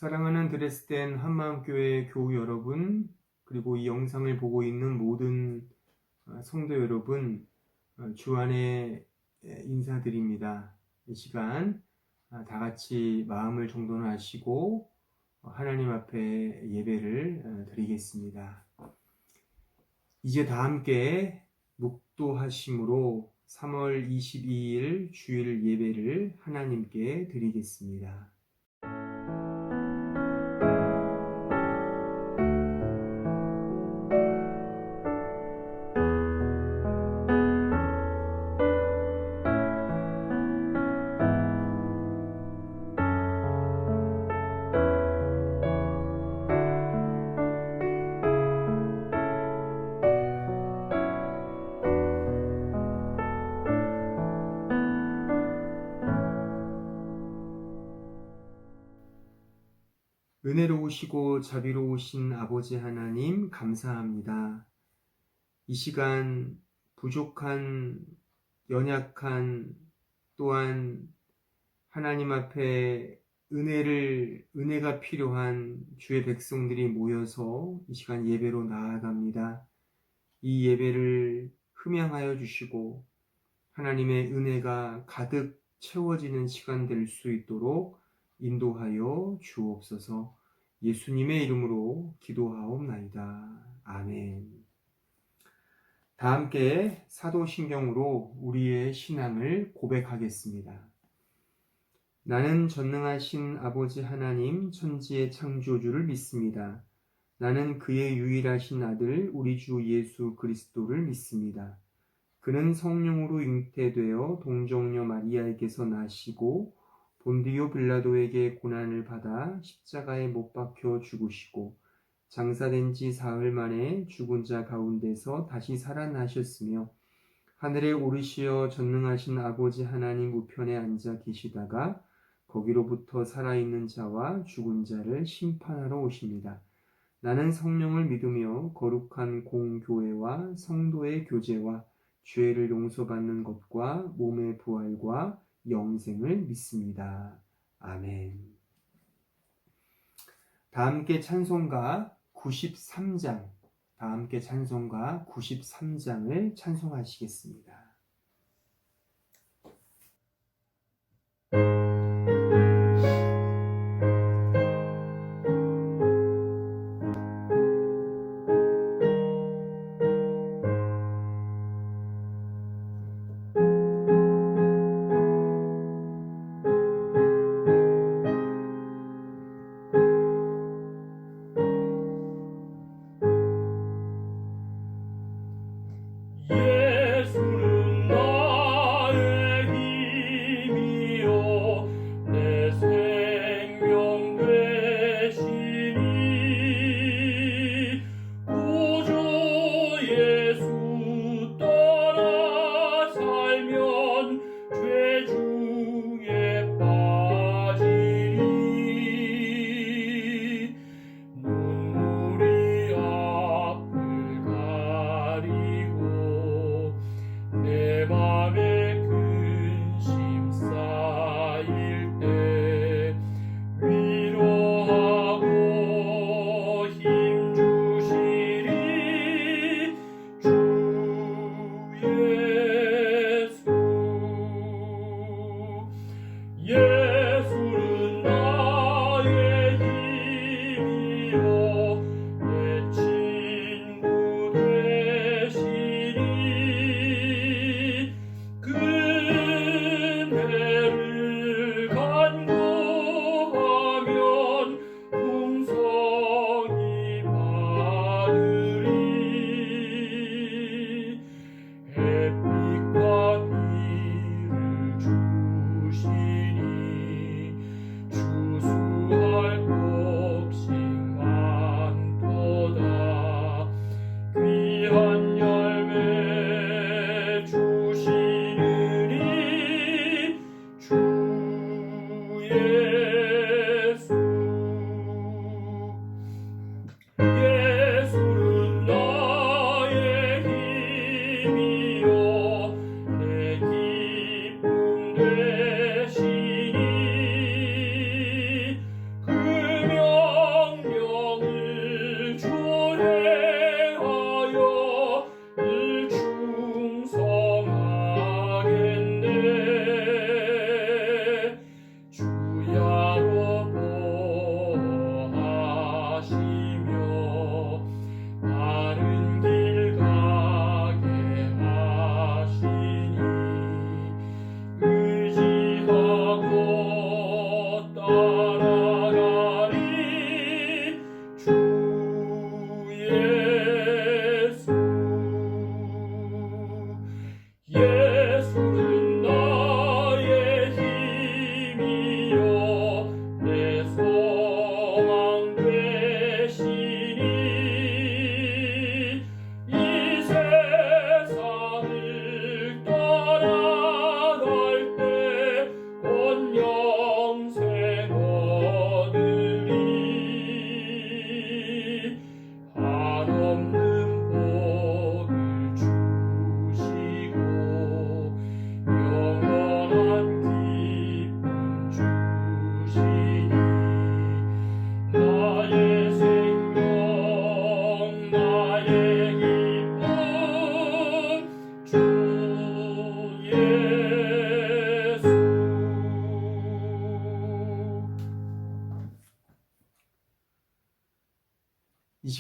사랑하는 드레스덴 한마음교회 교우 여러분, 그리고 이 영상을 보고 있는 모든 성도 여러분, 주안에 인사드립니다. 이 시간 다 같이 마음을 정돈하시고 하나님 앞에 예배를 드리겠습니다. 이제 다 함께 묵도하심으로 3월 22일 주일 예배를 하나님께 드리겠습니다. 은혜로우시고 자비로우신 아버지 하나님 감사합니다. 이 시간 부족한, 연약한, 또한 하나님 앞에 은혜가 필요한 주의 백성들이 모여서 이 시간 예배로 나아갑니다. 이 예배를 흠양하여 주시고 하나님의 은혜가 가득 채워지는 시간 될 수 있도록 인도하여 주옵소서. 예수님의 이름으로 기도하옵나이다. 아멘. 다 함께 사도신경으로 우리의 신앙을 고백하겠습니다. 나는 전능하신 아버지 하나님 천지의 창조주를 믿습니다. 나는 그의 유일하신 아들 우리 주 예수 그리스도를 믿습니다. 그는 성령으로 잉태되어 동정녀 마리아에게서 나시고 본디오 빌라도에게 고난을 받아 십자가에 못 박혀 죽으시고 장사된 지 사흘 만에 죽은 자 가운데서 다시 살아나셨으며 하늘에 오르시어 전능하신 아버지 하나님 우편에 앉아 계시다가 거기로부터 살아있는 자와 죽은 자를 심판하러 오십니다. 나는 성령을 믿으며 거룩한 공교회와 성도의 교제와 죄를 용서받는 것과 몸의 부활과 영생을 믿습니다. 아멘. 다 함께 찬송가 93장, 다 함께 찬송가 93장을 찬송하시겠습니다. 예수는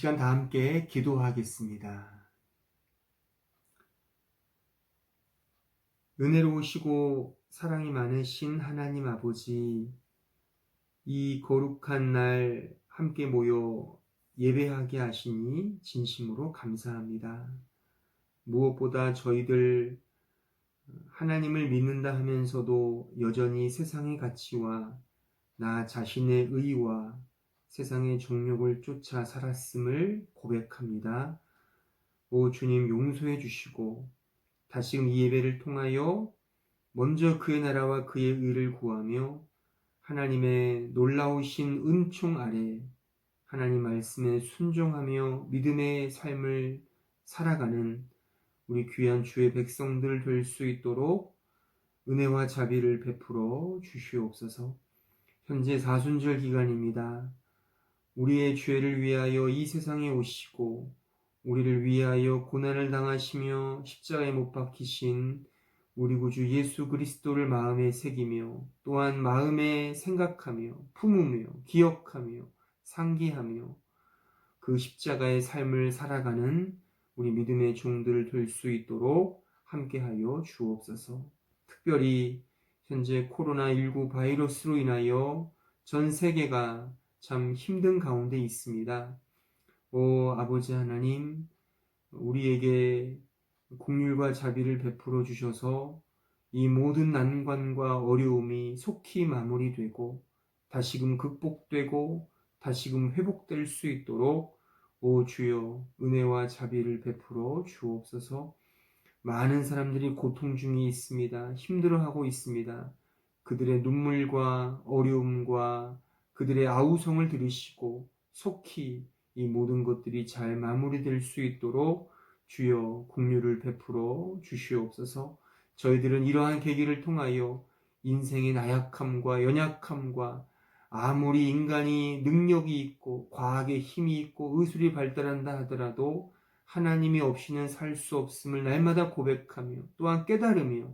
시간 다 함께 기도하겠습니다. 은혜로우시고 사랑이 많으신 하나님 아버지, 이 거룩한 날 함께 모여 예배하게 하시니 진심으로 감사합니다. 무엇보다 저희들 하나님을 믿는다 하면서도 여전히 세상의 가치와 나 자신의 의와 세상의 정욕을 쫓아 살았음을 고백합니다. 오 주님, 용서해 주시고 다시금 이 예배를 통하여 먼저 그의 나라와 그의 의를 구하며 하나님의 놀라우신 은총 아래 하나님 말씀에 순종하며 믿음의 삶을 살아가는 우리 귀한 주의 백성들 될 수 있도록 은혜와 자비를 베풀어 주시옵소서. 현재 사순절 기간입니다. 우리의 죄를 위하여 이 세상에 오시고 우리를 위하여 고난을 당하시며 십자가에 못 박히신 우리 구주 예수 그리스도를 마음에 새기며 또한 마음에 생각하며 품으며 기억하며 상기하며 그 십자가의 삶을 살아가는 우리 믿음의 종들 될 수 있도록 함께하여 주옵소서. 특별히 현재 코로나19 바이러스로 인하여 전 세계가 참 힘든 가운데 있습니다. 오 아버지 하나님, 우리에게 긍휼과 자비를 베풀어 주셔서 이 모든 난관과 어려움이 속히 마무리되고 다시금 극복되고 다시금 회복될 수 있도록 오 주여 은혜와 자비를 베풀어 주옵소서. 많은 사람들이 고통 중에 있습니다. 힘들어하고 있습니다. 그들의 눈물과 어려움과 그들의 아우성을 들으시고 속히 이 모든 것들이 잘 마무리될 수 있도록 주여 긍휼을 베풀어 주시옵소서. 저희들은 이러한 계기를 통하여 인생의 나약함과 연약함과 아무리 인간이 능력이 있고 과학의 힘이 있고 의술이 발달한다 하더라도 하나님이 없이는 살 수 없음을 날마다 고백하며 또한 깨달으며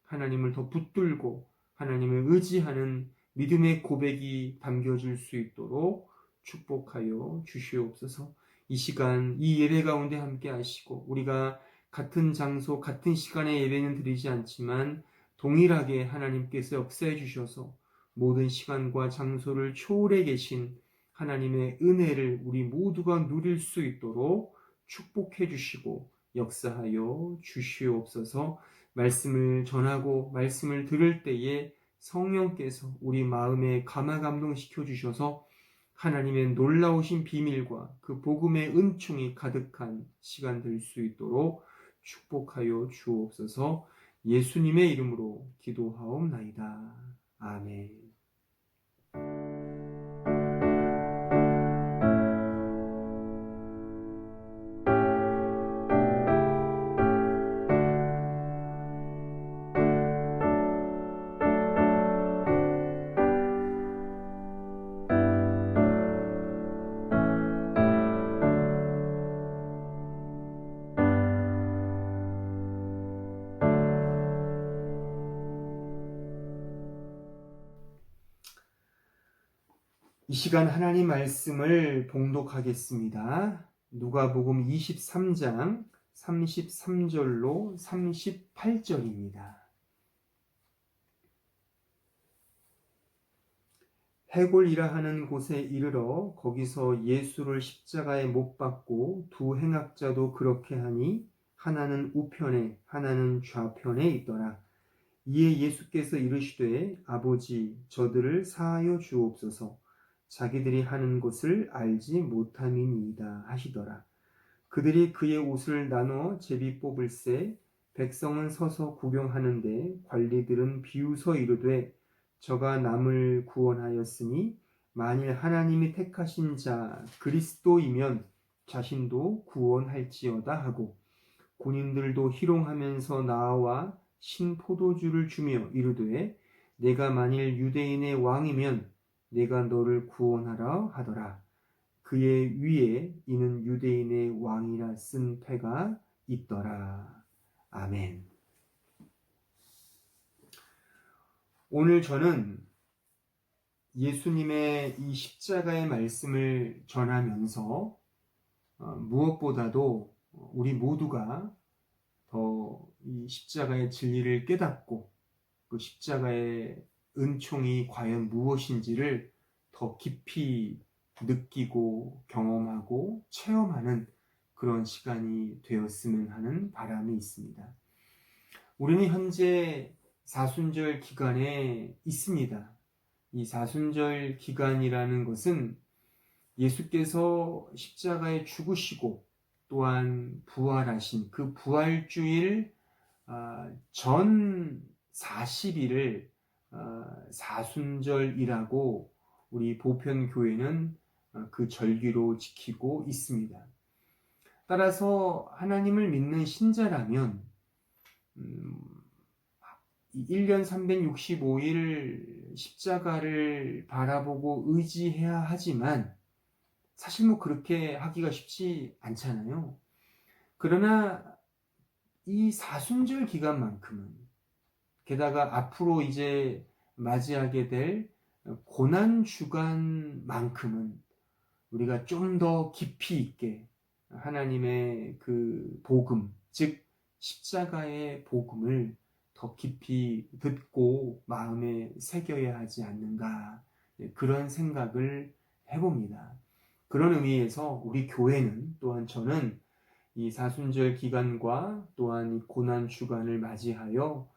하나님을 더 붙들고 하나님을 의지하는 믿음의 고백이 담겨질 수 있도록 축복하여 주시옵소서. 이 시간 이 예배 가운데 함께 하시고 우리가 같은 장소 같은 시간에 예배는 드리지 않지만 동일하게 하나님께서 역사해 주셔서 모든 시간과 장소를 초월해 계신 하나님의 은혜를 우리 모두가 누릴 수 있도록 축복해 주시고 역사하여 주시옵소서. 말씀을 전하고 말씀을 들을 때에 성령께서 우리 마음에 감화감동시켜 주셔서 하나님의 놀라우신 비밀과 그 복음의 은총이 가득한 시간 될 수 있도록 축복하여 주옵소서. 예수님의 이름으로 기도하옵나이다. 아멘. 이 시간 하나님 말씀을 봉독하겠습니다. 누가복음 23장 33절로 38절입니다. 해골이라 하는 곳에 이르러 거기서 예수를 십자가에 못 박고 두 행악자도 그렇게 하니 하나는 우편에 하나는 좌편에 있더라. 이에 예수께서 이르시되 아버지 저들을 사하여 주옵소서. 자기들이 하는 것을 알지 못함이니이다 하시더라. 그들이 그의 옷을 나눠 제비 뽑을새 백성은 서서 구경하는데 관리들은 비웃어 이르되 저가 남을 구원하였으니 만일 하나님이 택하신 자 그리스도이면 자신도 구원할지어다 하고 군인들도 희롱하면서 나와 신포도주를 주며 이르되 내가 만일 유대인의 왕이면 내가 너를 구원하라 하더라. 그의 위에 이는 유대인의 왕이라 쓴 패가 있더라. 아멘. 오늘 저는 예수님의 이 십자가의 말씀을 전하면서 무엇보다도 우리 모두가 더 이 십자가의 진리를 깨닫고 그 십자가의 은총이 과연 무엇인지를 더 깊이 느끼고 경험하고 체험하는 그런 시간이 되었으면 하는 바람이 있습니다. 우리는 현재 사순절 기간에 있습니다. 이 사순절 기간이라는 것은 예수께서 십자가에 죽으시고 또한 부활하신 그 부활주일 전 40일을 사순절이라고 우리 보편교회는 그 절기로 지키고 있습니다. 따라서 하나님을 믿는 신자라면 1년 365일 십자가를 바라보고 의지해야 하지만 사실 그렇게 하기가 쉽지 않잖아요. 그러나 이 사순절 기간만큼은, 게다가 앞으로 이제 맞이하게 될 고난 주간만큼은 우리가 좀 더 깊이 있게 하나님의 그 복음, 즉 십자가의 복음을 더 깊이 듣고 마음에 새겨야 하지 않는가, 그런 생각을 해봅니다. 그런 의미에서 우리 교회는, 또한 저는 이 사순절 기간과 또한 이 고난 주간을 맞이하여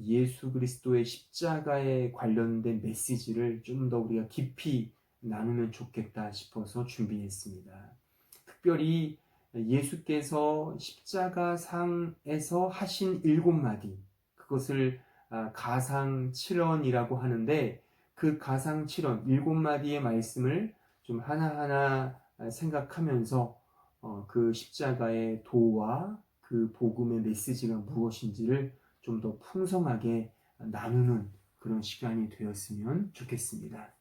예수 그리스도의 십자가에 관련된 메시지를 좀 더 우리가 깊이 나누면 좋겠다 싶어서 준비했습니다. 특별히 예수께서 십자가상에서 하신 7마디, 그것을 가상 7언이라고 하는데, 그 가상 7언 7마디의 말씀을 좀 하나하나 생각하면서 그 십자가의 도와 그 복음의 메시지가 무엇인지를 좀 더 풍성하게 나누는 그런 시간이 되었으면 좋겠습니다.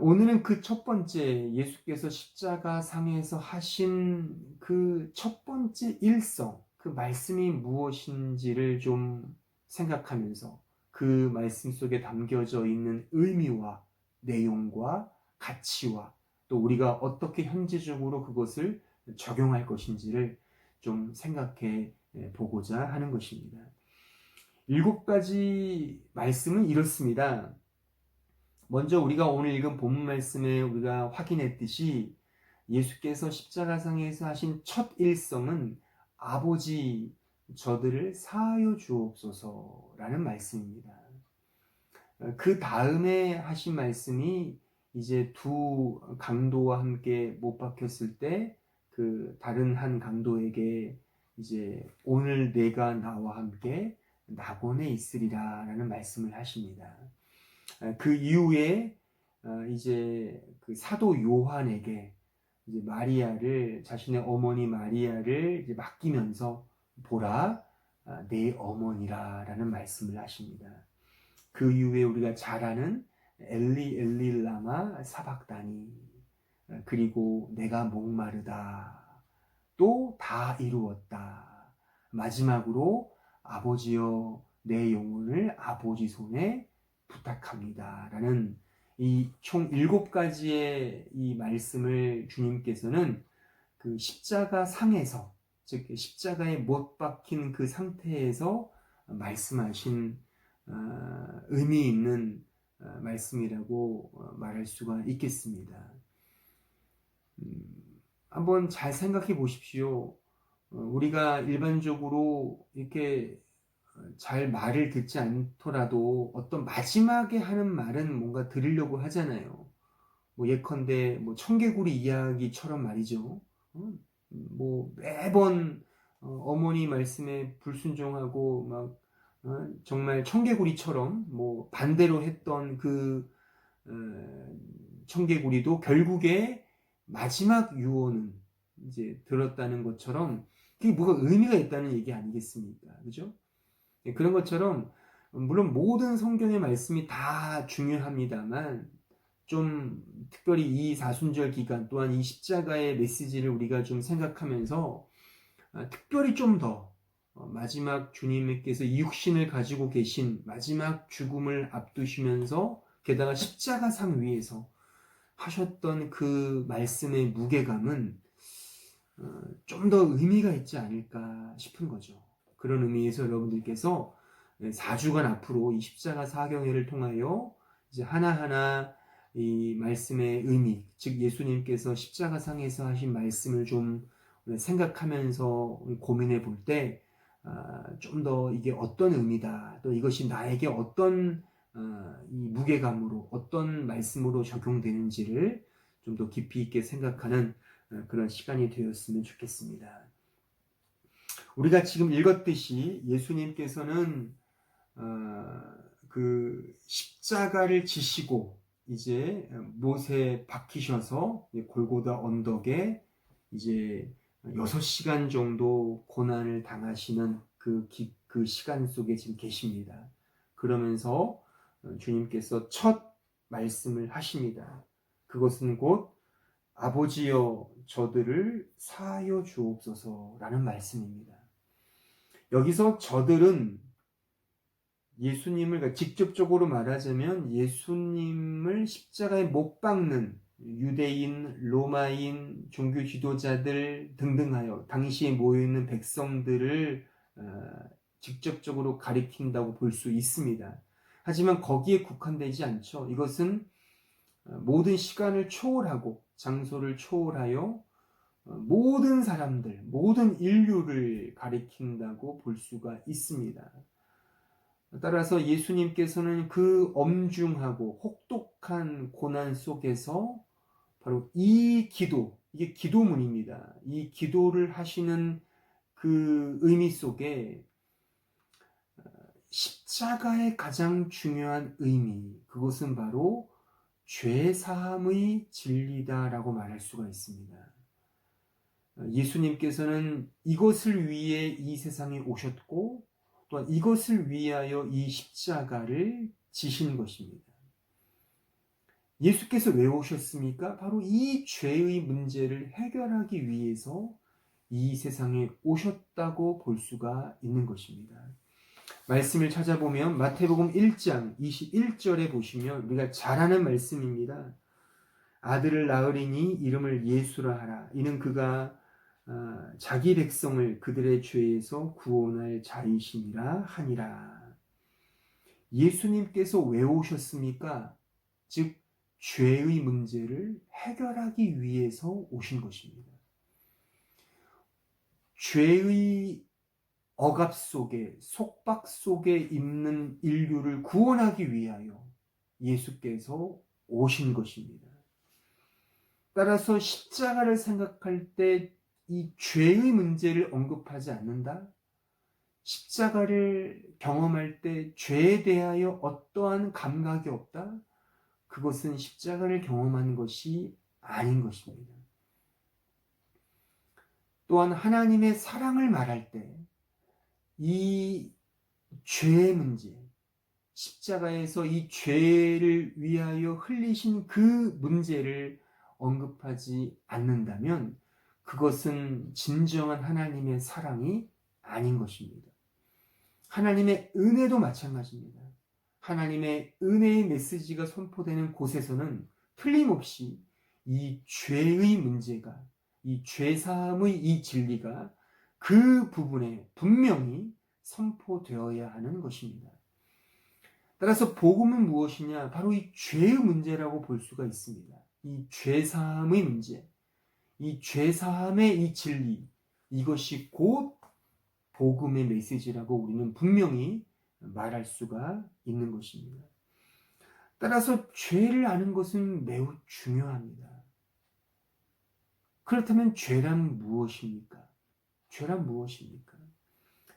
오늘은 그 첫 번째, 예수께서 십자가상에서 하신 그 첫 번째 일성, 그 말씀이 무엇인지를 좀 생각하면서 그 말씀 속에 담겨져 있는 의미와 내용과 가치와 또 우리가 어떻게 현재적으로 그것을 적용할 것인지를 좀 생각해 보고자 하는 것입니다. 7가지 말씀은 이렇습니다. 먼저 우리가 오늘 읽은 본문 말씀에 우리가 확인했듯이 예수께서 십자가상에서 하신 첫 일성은 아버지, 저들을 사하여 주옵소서라는 말씀입니다. 그 다음에 하신 말씀이 이제 두 강도와 함께 못 박혔을 때 그 다른 한 강도에게 이제 오늘 내가 나와 함께 낙원에 있으리라 라는 말씀을 하십니다. 그 이후에 이제 그 사도 요한에게 이제 마리아를, 자신의 어머니 마리아를 이제 맡기면서 보라, 내 어머니라 라는 말씀을 하십니다. 그 이후에 우리가 잘 아는 엘리 엘리 라마 사박다니, 그리고 내가 목마르다, 또 다 이루었다, 마지막으로 아버지여 내 영혼을 아버지 손에 부탁합니다 라는 이 총 7가지의 이 말씀을 주님께서는 그 십자가 상에서, 즉 십자가에 못 박힌 그 상태에서 말씀하신 의미 있는 말씀이라고 말할 수가 있겠습니다. 한번 잘 생각해 보십시오. 우리가 일반적으로 이렇게 잘 말을 듣지 않더라도 어떤 마지막에 하는 말은 뭔가 들으려고 하잖아요. 예컨대 청개구리 이야기처럼 말이죠. 매번 어머니 말씀에 불순종하고 막 정말 청개구리처럼 반대로 했던 그 청개구리도 결국에 마지막 유언은 이제 들었다는 것처럼 그게 뭐가 의미가 있다는 얘기 아니겠습니까? 그죠? 그런 것처럼 물론 모든 성경의 말씀이 다 중요합니다만 좀 특별히 이 사순절 기간 또한 이 십자가의 메시지를 우리가 좀 생각하면서 특별히 좀 더 마지막 주님께서 이 육신을 가지고 계신 마지막 죽음을 앞두시면서 게다가 십자가상 위에서 하셨던 그 말씀의 무게감은 좀 더 의미가 있지 않을까 싶은 거죠. 그런 의미에서 여러분들께서 4주간 앞으로 이 십자가 사경회를 통하여 이제 하나하나 이 말씀의 의미, 즉 예수님께서 십자가상에서 하신 말씀을 좀 생각하면서 고민해 볼 때 좀 더 이게 어떤 의미다, 또 이것이 나에게 어떤 이 무게감으로 어떤 말씀으로 적용되는지를 좀 더 깊이 있게 생각하는 그런 시간이 되었으면 좋겠습니다. 우리가 지금 읽었듯이 예수님께서는 그 십자가를 지시고 이제 못에 박히셔서 골고다 언덕에 이제 6시간 정도 고난을 당하시는 그 시간 속에 지금 계십니다. 그러면서 주님께서 첫 말씀을 하십니다. 그것은 곧 아버지여 저들을 사하여 주옵소서라는 말씀입니다. 여기서 저들은 예수님을 직접적으로 말하자면 예수님을 십자가에 못 박는 유대인, 로마인, 종교 지도자들 등등하여 당시에 모여있는 백성들을 직접적으로 가리킨다고 볼 수 있습니다. 하지만 거기에 국한되지 않죠. 이것은 모든 시간을 초월하고 장소를 초월하여 모든 사람들, 모든 인류를 가리킨다고 볼 수가 있습니다. 따라서 예수님께서는 그 엄중하고 혹독한 고난 속에서 바로 이 기도, 이게 기도문입니다. 이 기도를 하시는 그 의미 속에 십자가의 가장 중요한 의미, 그것은 바로 죄사함의 진리다라고 말할 수가 있습니다. 예수님께서는 이것을 위해 이 세상에 오셨고 또한 이것을 위하여 이 십자가를 지신 것입니다. 예수께서 왜 오셨습니까? 바로 이 죄의 문제를 해결하기 위해서 이 세상에 오셨다고 볼 수가 있는 것입니다. 말씀을 찾아보면 마태복음 1장 21절에 보시면 우리가 잘 아는 말씀입니다. 아들을 낳으리니 이름을 예수라 하라. 이는 그가 자기 백성을 그들의 죄에서 구원할 자이시니라 하니라. 예수님께서 왜 오셨습니까? 즉 죄의 문제를 해결하기 위해서 오신 것입니다. 죄의 억압 속에 속박 속에 있는 인류를 구원하기 위하여 예수께서 오신 것입니다. 따라서 십자가를 생각할 때 이 죄의 문제를 언급하지 않는다? 십자가를 경험할 때 죄에 대하여 어떠한 감각이 없다? 그것은 십자가를 경험한 것이 아닌 것입니다. 또한 하나님의 사랑을 말할 때 이 죄의 문제, 십자가에서 이 죄를 위하여 흘리신 그 문제를 언급하지 않는다면 그것은 진정한 하나님의 사랑이 아닌 것입니다. 하나님의 은혜도 마찬가지입니다. 하나님의 은혜의 메시지가 선포되는 곳에서는 틀림없이 이 죄의 문제가, 이 죄사함의 이 진리가 그 부분에 분명히 선포되어야 하는 것입니다. 따라서 복음은 무엇이냐? 바로 이 죄의 문제라고 볼 수가 있습니다. 이 죄사함의 문제, 이 죄사함의 이 진리, 이것이 곧 복음의 메시지라고 우리는 분명히 말할 수가 있는 것입니다. 따라서 죄를 아는 것은 매우 중요합니다. 그렇다면 죄란 무엇입니까? 죄란 무엇입니까?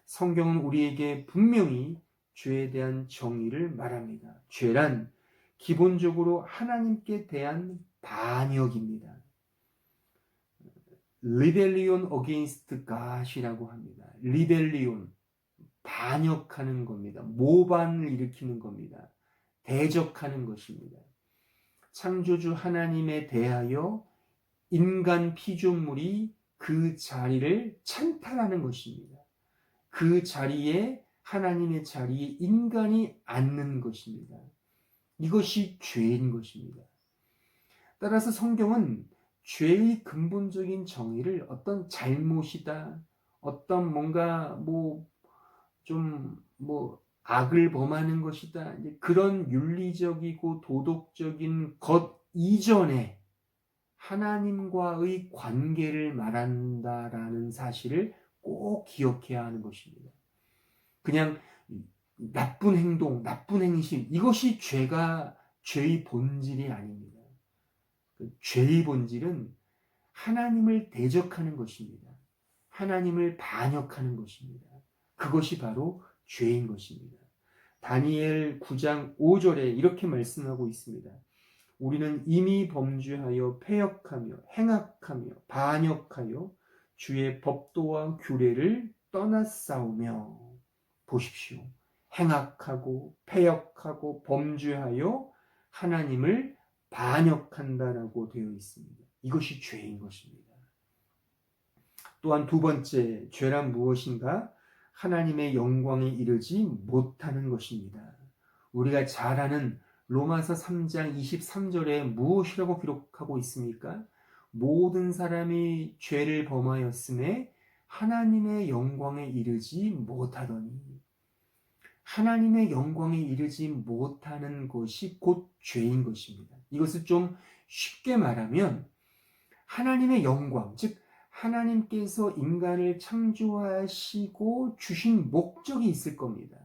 성경은 우리에게 분명히 죄에 대한 정의를 말합니다. 죄란 기본적으로 하나님께 대한 반역입니다. Rebellion against God이라고 합니다. Rebellion, 반역하는 겁니다. 모반을 일으키는 겁니다. 대적하는 것입니다. 창조주 하나님에 대하여 인간 피조물이 그 자리를 찬탈하는 것입니다. 그 자리에 하나님의 자리에 인간이 앉는 것입니다. 이것이 죄인 것입니다. 따라서 성경은 죄의 근본적인 정의를 어떤 잘못이다, 어떤 뭔가 악을 범하는 것이다, 이제 그런 윤리적이고 도덕적인 것 이전에 하나님과의 관계를 말한다라는 사실을 꼭 기억해야 하는 것입니다. 그냥 나쁜 행동, 나쁜 행실, 이것이 죄의 본질이 아닙니다. 죄의 본질은 하나님을 대적하는 것입니다. 하나님을 반역하는 것입니다. 그것이 바로 죄인 것입니다. 다니엘 9장 5절에 이렇게 말씀하고 있습니다. 우리는 이미 범죄하여 패역하며 행악하며 반역하여 주의 법도와 규례를 떠났사오며. 보십시오. 행악하고 패역하고 범죄하여 하나님을 반역한다라고 되어 있습니다. 이것이 죄인 것입니다. 또한 두 번째, 죄란 무엇인가? 하나님의 영광에 이르지 못하는 것입니다. 우리가 잘 아는 로마서 3장 23절에 무엇이라고 기록하고 있습니까? 모든 사람이 죄를 범하였음에 하나님의 영광에 이르지 못하더니. 하나님의 영광에 이르지 못하는 것이 곧 죄인 것입니다. 이것을 좀 쉽게 말하면 하나님의 영광, 즉 하나님께서 인간을 창조하시고 주신 목적이 있을 겁니다.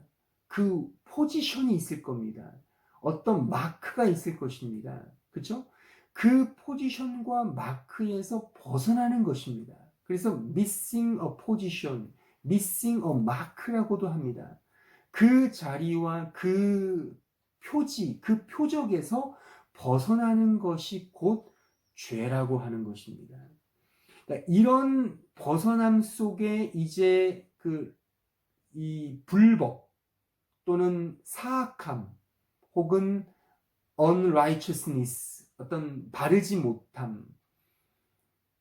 그 포지션이 있을 겁니다. 어떤 마크가 있을 것입니다. 그렇죠? 그 포지션과 마크에서 벗어나는 것입니다. 그래서 missing a position, missing a mark라고도 합니다. 그 자리와 그 표지, 그 표적에서 벗어나는 것이 곧 죄라고 하는 것입니다. 그러니까 이런 벗어남 속에 이제 이 불법 또는 사악함 혹은 unrighteousness, 어떤 바르지 못함,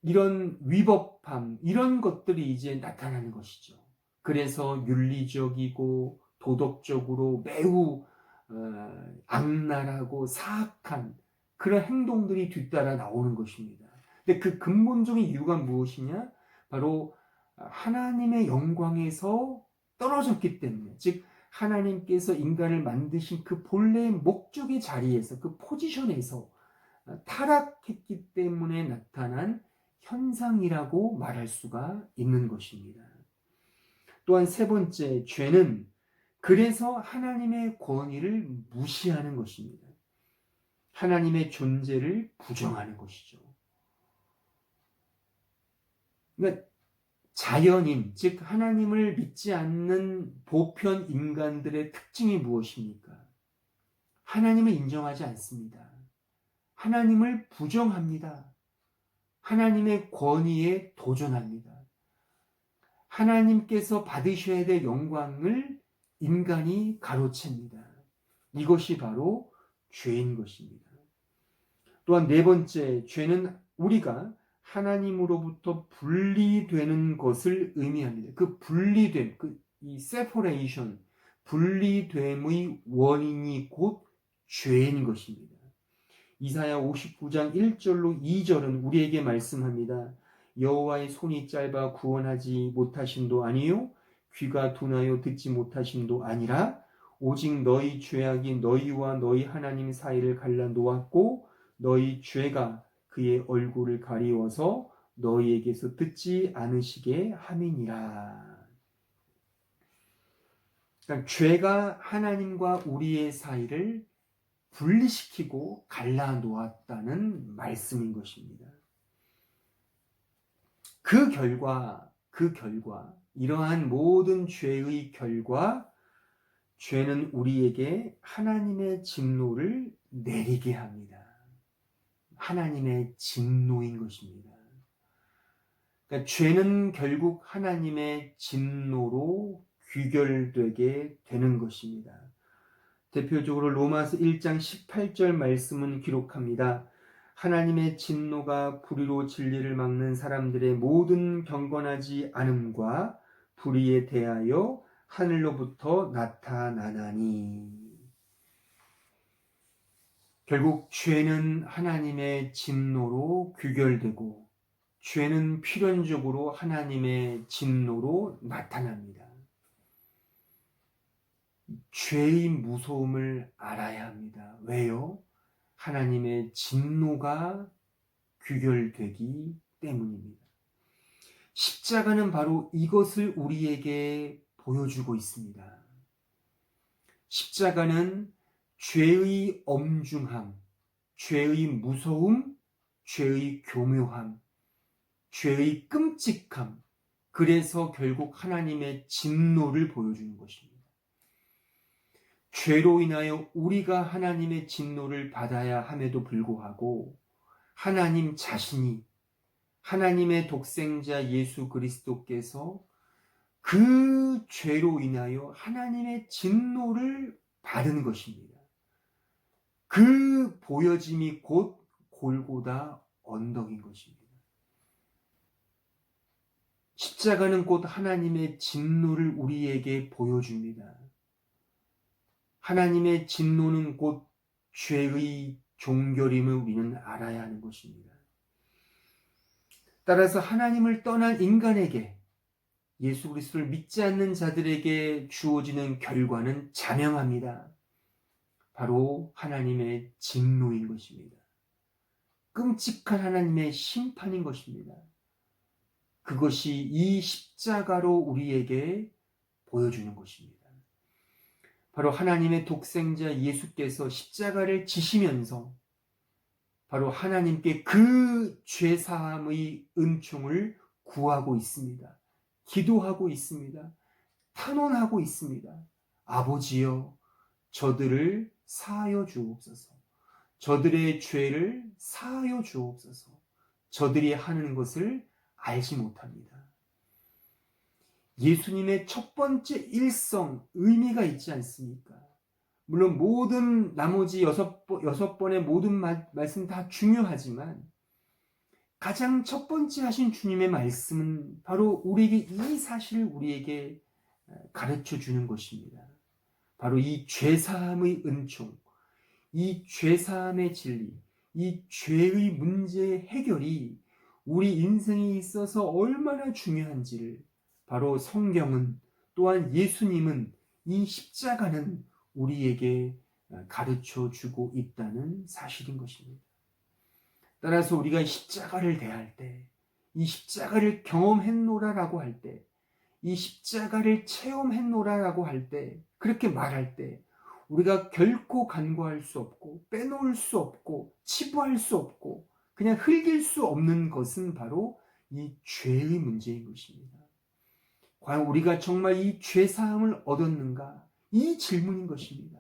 이런 위법함, 이런 것들이 이제 나타나는 것이죠. 그래서 윤리적이고 도덕적으로 매우 악랄하고 사악한 그런 행동들이 뒤따라 나오는 것입니다. 근데 그 근본적인 이유가 무엇이냐? 바로 하나님의 영광에서 떨어졌기 때문에, 즉 하나님께서 인간을 만드신 그 본래의 목적의 자리에서, 그 포지션에서 타락했기 때문에 나타난 현상이라고 말할 수가 있는 것입니다. 또한 세 번째, 죄는 그래서 하나님의 권위를 무시하는 것입니다. 하나님의 존재를 부정하는 것이죠. 그러니까 자연인, 즉 하나님을 믿지 않는 보편 인간들의 특징이 무엇입니까? 하나님을 인정하지 않습니다. 하나님을 부정합니다. 하나님의 권위에 도전합니다. 하나님께서 받으셔야 될 영광을 인간이 가로챕니다. 이것이 바로 죄인 것입니다. 또한 네 번째, 죄는 우리가 하나님으로부터 분리되는 것을 의미합니다. 그 분리됨, 이 separation, 분리됨의 원인이 곧 죄인 것입니다. 이사야 59장 1절로 2절은 우리에게 말씀합니다. 여호와의 손이 짧아 구원하지 못하심도 아니요 귀가 둔하여 듣지 못하심도 아니라 오직 너희 죄악이 너희와 너희 하나님 사이를 갈라 놓았고 너희 죄가 그의 얼굴을 가리워서 너희에게서 듣지 않으시게 함이니라. 그러니까 죄가 하나님과 우리의 사이를 분리시키고 갈라 놓았다는 말씀인 것입니다. 그 결과 이러한 모든 죄의 결과, 죄는 우리에게 하나님의 진노를 내리게 합니다. 하나님의 진노인 것입니다. 그러니까 죄는 결국 하나님의 진노로 귀결되게 되는 것입니다. 대표적으로 로마서 1장 18절 말씀은 기록합니다. 하나님의 진노가 불의로 진리를 막는 사람들의 모든 경건하지 않음과 불의에 대하여 하늘로부터 나타나나니. 결국 죄는 하나님의 진노로 규결되고 죄는 필연적으로 하나님의 진노로 나타납니다. 죄의 무서움을 알아야 합니다. 왜요? 하나님의 진노가 규결되기 때문입니다. 십자가는 바로 이것을 우리에게 보여주고 있습니다. 십자가는 죄의 엄중함, 죄의 무서움, 죄의 교묘함, 죄의 끔찍함, 그래서 결국 하나님의 진노를 보여주는 것입니다. 죄로 인하여 우리가 하나님의 진노를 받아야 함에도 불구하고 하나님 자신이, 하나님의 독생자 예수 그리스도께서 그 죄로 인하여 하나님의 진노를 받은 것입니다. 그 보여짐이 곧 골고다 언덕인 것입니다. 십자가는 곧 하나님의 진노를 우리에게 보여줍니다. 하나님의 진노는 곧 죄의 종결임을 우리는 알아야 하는 것입니다. 따라서 하나님을 떠난 인간에게, 예수 그리스도를 믿지 않는 자들에게 주어지는 결과는 자명합니다. 바로 하나님의 진노인 것입니다. 끔찍한 하나님의 심판인 것입니다. 그것이 이 십자가로 우리에게 보여주는 것입니다. 바로 하나님의 독생자 예수께서 십자가를 지시면서 바로 하나님께 그 죄사함의 은총을 구하고 있습니다. 기도하고 있습니다. 탄원하고 있습니다. 아버지여, 저들을 사하여 주옵소서. 저들의 죄를 사하여 주옵소서. 저들이 하는 것을 알지 못합니다. 예수님의 첫 번째 일성, 의미가 있지 않습니까? 물론 모든 나머지 여섯 번의 모든 말씀 다 중요하지만 가장 첫 번째 하신 주님의 말씀은 바로 우리에게 이 사실을 우리에게 가르쳐 주는 것입니다. 바로 이 죄사함의 은총, 이 죄사함의 진리, 이 죄의 문제의 해결이 우리 인생에 있어서 얼마나 중요한지를 바로 성경은, 또한 예수님은, 이 십자가는 우리에게 가르쳐 주고 있다는 사실인 것입니다. 따라서 우리가 십자가를 대할 때, 이 십자가를 경험했노라라고 할 때, 이 십자가를 체험했노라라고 할 때, 그렇게 말할 때 우리가 결코 간과할 수 없고 빼놓을 수 없고 치부할 수 없고 그냥 흘길 수 없는 것은 바로 이 죄의 문제인 것입니다. 과연 우리가 정말 이 죄사함을 얻었는가? 이 질문인 것입니다.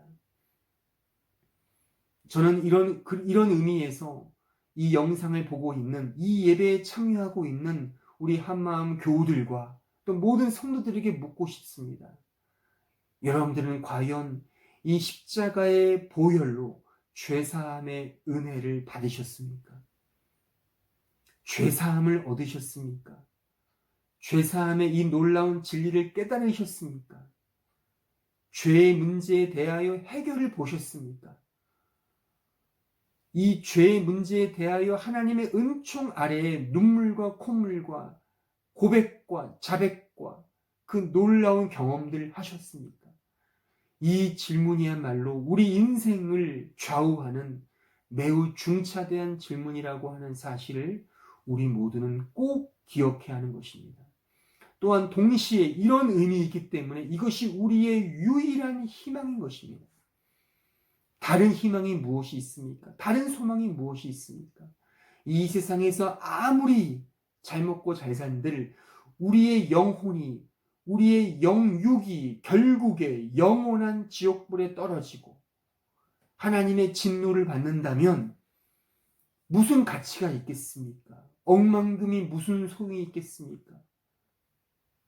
저는 이런 의미에서 이 영상을 보고 있는, 이 예배에 참여하고 있는 우리 한마음 교우들과 또 모든 성도들에게 묻고 싶습니다. 여러분들은 과연 이 십자가의 보혈로 죄사함의 은혜를 받으셨습니까? 죄사함을 얻으셨습니까? 죄사함의 이 놀라운 진리를 깨달으셨습니까? 죄의 문제에 대하여 해결을 보셨습니까? 이 죄의 문제에 대하여 하나님의 은총 아래에 눈물과 콧물과 고백과 자백과 그 놀라운 경험들 하셨습니까? 이 질문이야말로 우리 인생을 좌우하는 매우 중차대한 질문이라고 하는 사실을 우리 모두는 꼭 기억해야 하는 것입니다. 또한 동시에 이런 의미이기 때문에 이것이 우리의 유일한 희망인 것입니다. 다른 희망이 무엇이 있습니까? 다른 소망이 무엇이 있습니까? 이 세상에서 아무리 잘 먹고 잘 산들 우리의 영혼이, 우리의 영육이 결국에 영원한 지옥불에 떨어지고 하나님의 진노를 받는다면 무슨 가치가 있겠습니까? 억만금이 무슨 소용이 있겠습니까?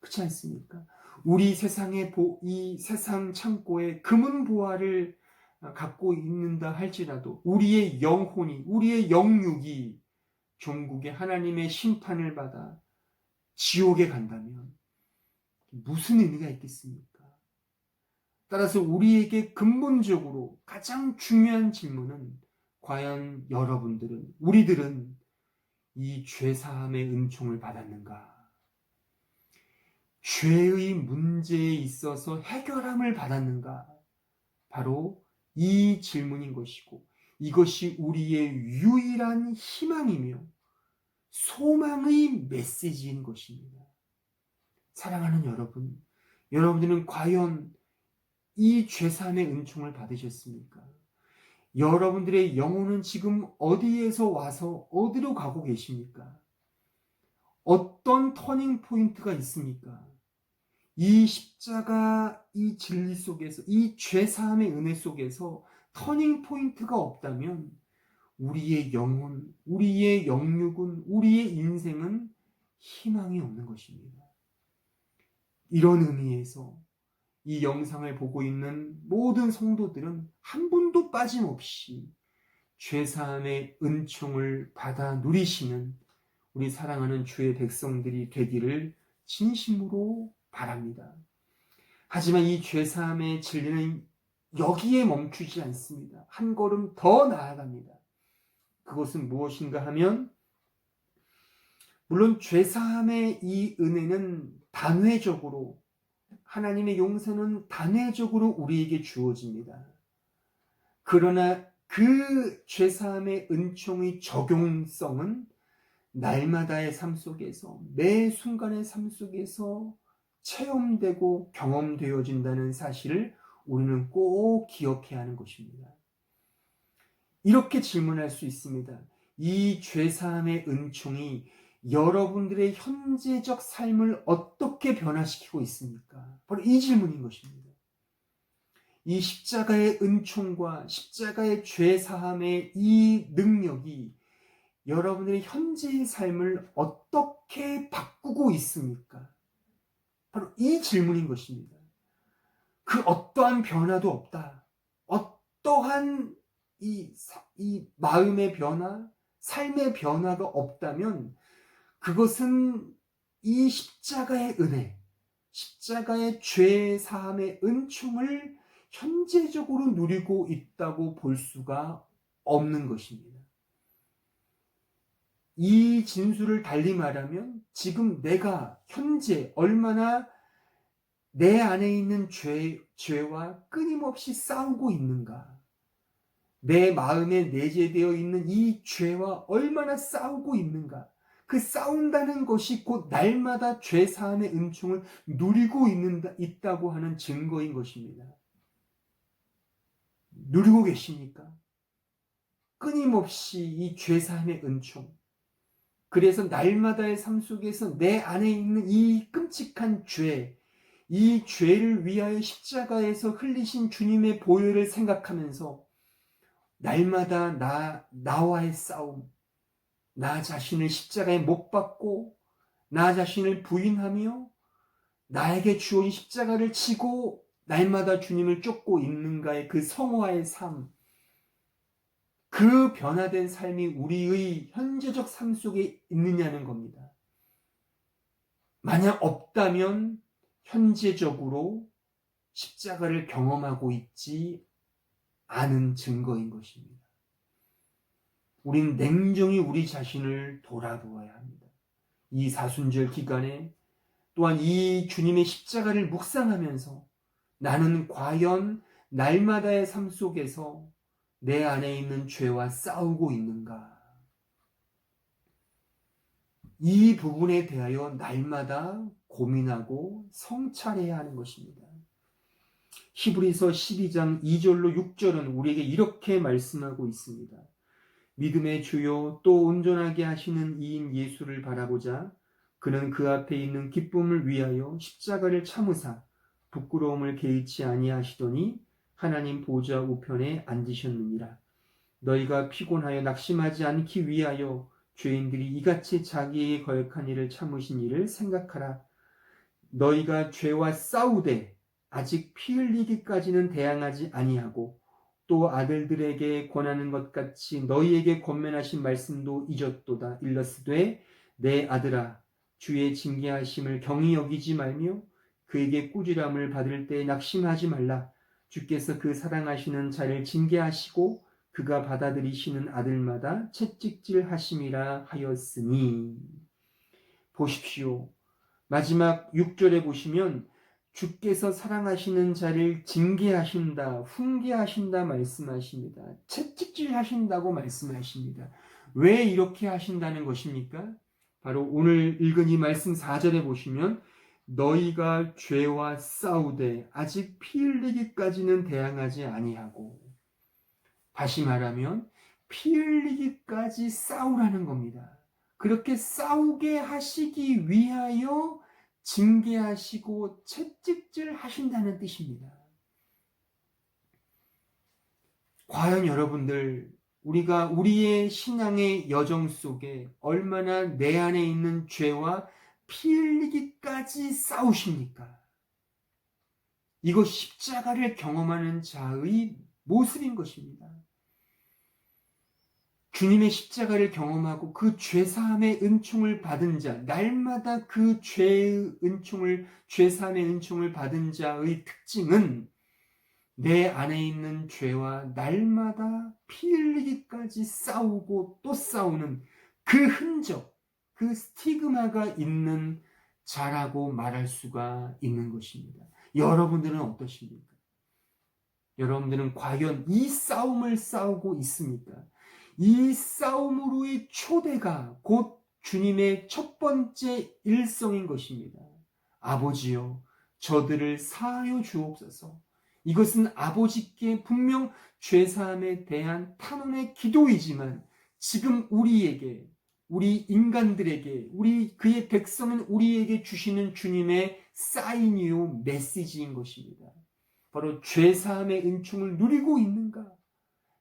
그렇지 않습니까? 우리 세상의 이 세상 창고에 금은 보화를 갖고 있는다 할지라도 우리의 영혼이, 우리의 영육이 종국의 하나님의 심판을 받아 지옥에 간다면 무슨 의미가 있겠습니까? 따라서 우리에게 근본적으로 가장 중요한 질문은 과연 여러분들은, 우리들은 이 죄사함의 은총을 받았는가? 죄의 문제에 있어서 해결함을 받았는가? 바로 이 질문인 것이고, 이것이 우리의 유일한 희망이며 소망의 메시지인 것입니다. 사랑하는 여러분, 여러분들은 과연 이 죄사함의 은총을 받으셨습니까? 여러분들의 영혼은 지금 어디에서 와서 어디로 가고 계십니까? 어떤 터닝 포인트가 있습니까? 이 십자가, 이 진리 속에서, 이 죄사함의 은혜 속에서 터닝 포인트가 없다면 우리의 영혼, 우리의 영육은, 우리의 인생은 희망이 없는 것입니다. 이런 의미에서 이 영상을 보고 있는 모든 성도들은 한 분도 빠짐없이 죄사함의 은총을 받아 누리시는 우리 사랑하는 주의 백성들이 되기를 진심으로 바랍니다. 하지만 이 죄사함의 진리는 여기에 멈추지 않습니다. 한 걸음 더 나아갑니다. 그것은 무엇인가 하면, 물론 죄사함의 이 은혜는 단회적으로, 하나님의 용서는 단회적으로 우리에게 주어집니다. 그러나 그 죄사함의 은총의 적용성은 날마다의 삶 속에서, 매 순간의 삶 속에서 체험되고 경험되어진다는 사실을 우리는 꼭 기억해야 하는 것입니다. 이렇게 질문할 수 있습니다. 이 죄사함의 은총이 여러분들의 현재적 삶을 어떻게 변화시키고 있습니까? 바로 이 질문인 것입니다. 이 십자가의 은총과 십자가의 죄사함의 이 능력이 여러분들의 현재의 삶을 어떻게 바꾸고 있습니까? 바로 이 질문인 것입니다. 그 어떠한 변화도 없다. 어떠한 이 마음의 변화, 삶의 변화가 없다면 그것은 이 십자가의 은혜, 십자가의 죄사함의 은총을 현재적으로 누리고 있다고 볼 수가 없는 것입니다. 이 진술을 달리 말하면 지금 내가 현재 얼마나 내 안에 있는 죄와 끊임없이 싸우고 있는가, 내 마음에 내재되어 있는 이 죄와 얼마나 싸우고 있는가, 그 싸운다는 것이 곧 날마다 죄사함의 은총을 누리고 있다고 하는 증거인 것입니다. 누리고 계십니까? 끊임없이 이 죄사함의 은총. 그래서 날마다의 삶 속에서 내 안에 있는 이 끔찍한 죄, 이 죄를 위하여 십자가에서 흘리신 주님의 보혈을 생각하면서 날마다 나와의 싸움, 나 자신을 십자가에 못 박고 나 자신을 부인하며 나에게 주어진 십자가를 지고 날마다 주님을 쫓고 있는가의 그 성화의 삶, 그 변화된 삶이 우리의 현재적 삶 속에 있느냐는 겁니다. 만약 없다면 현재적으로 십자가를 경험하고 있지 않은 증거인 것입니다. 우린 냉정히 우리 자신을 돌아보아야 합니다. 이 사순절 기간에 또한 이 주님의 십자가를 묵상하면서 나는 과연 날마다의 삶 속에서 내 안에 있는 죄와 싸우고 있는가? 이 부분에 대하여 날마다 고민하고 성찰해야 하는 것입니다. 히브리서 12장 2절로 6절은 우리에게 이렇게 말씀하고 있습니다. 믿음의 주요 또 온전하게 하시는 이인 예수를 바라보자. 그는 그 앞에 있는 기쁨을 위하여 십자가를 참으사 부끄러움을 개의치 아니하시더니 하나님 보좌 우편에 앉으셨느니라. 너희가 피곤하여 낙심하지 않기 위하여 죄인들이 이같이 자기에게 거역한 일을 참으신 일을 생각하라. 너희가 죄와 싸우되 아직 피 흘리기까지는 대항하지 아니하고 또 아들들에게 권하는 것 같이 너희에게 권면하신 말씀도 잊었도다. 일러스되 내 아들아 주의 징계하심을 경히 여기지 말며 그에게 꾸지람을 받을 때 낙심하지 말라. 주께서 그 사랑하시는 자를 징계하시고 그가 받아들이시는 아들마다 채찍질 하심이라 하였으니. 보십시오. 마지막 6절에 보시면 주께서 사랑하시는 자를 징계하신다, 훈계하신다 말씀하십니다. 채찍질 하신다고 말씀하십니다. 왜 이렇게 하신다는 것입니까? 바로 오늘 읽은 이 말씀 4절에 보시면 너희가 죄와 싸우되 아직 피 흘리기까지는 대항하지 아니하고, 다시 말하면 피 흘리기까지 싸우라는 겁니다. 그렇게 싸우게 하시기 위하여 징계하시고 채찍질 하신다는 뜻입니다. 과연 여러분들, 우리가 우리의 신앙의 여정 속에 얼마나 내 안에 있는 죄와 피 흘리기까지 싸우십니까? 이것 십자가를 경험하는 자의 모습인 것입니다. 주님의 십자가를 경험하고 그 죄사함의 은총을 받은 자, 날마다 그 죄사함의 은총을 받은 자의 특징은 내 안에 있는 죄와 날마다 피 흘리기까지 싸우고 또 싸우는 그 흔적, 그 스티그마가 있는 자라고 말할 수가 있는 것입니다. 여러분들은 어떠십니까? 여러분들은 과연 이 싸움을 싸우고 있습니까? 이 싸움으로의 초대가 곧 주님의 첫 번째 일성인 것입니다. 아버지여, 저들을 사하여 주옵소서. 이것은 아버지께 분명 죄사함에 대한 탄원의 기도이지만 지금 우리에게, 우리 인간들에게, 그의 백성인 우리에게 주시는 주님의 사인이요 메시지인 것입니다. 바로 죄사함의 은총을 누리고 있는가?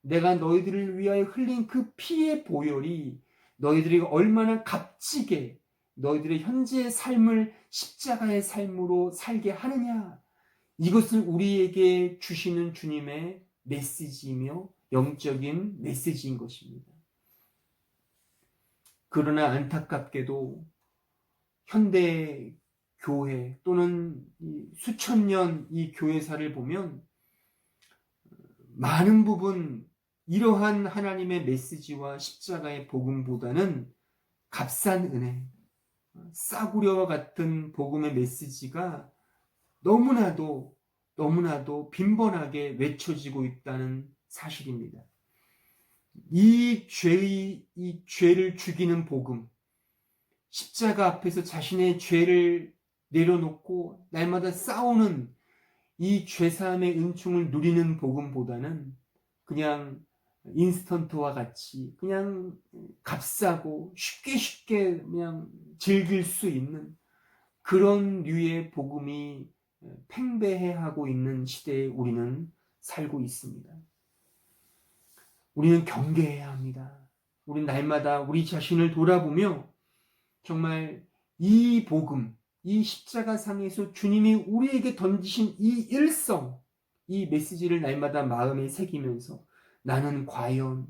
내가 너희들을 위하여 흘린 그 피의 보혈이 너희들이 얼마나 값지게 너희들의 현재의 삶을 십자가의 삶으로 살게 하느냐? 이것을 우리에게 주시는 주님의 메시지이며 영적인 메시지인 것입니다. 그러나 안타깝게도 현대 교회 또는 수천 년 이 교회사를 보면 많은 부분 이러한 하나님의 메시지와 십자가의 복음보다는 값싼 은혜, 싸구려와 같은 복음의 메시지가 너무나도 빈번하게 외쳐지고 있다는 사실입니다. 이 죄를 죽이는 복음, 십자가 앞에서 자신의 죄를 내려놓고 날마다 싸우는 이 죄사함의 은총을 누리는 복음보다는 그냥 인스턴트와 같이 그냥 값싸고 쉽게 그냥 즐길 수 있는 그런 류의 복음이 팽배해하고 있는 시대에 우리는 살고 있습니다. 우리는 경계해야 합니다. 우리는 날마다 우리 자신을 돌아보며 정말 이 복음, 이 십자가상에서 주님이 우리에게 던지신 이 일성, 이 메시지를 날마다 마음에 새기면서 나는 과연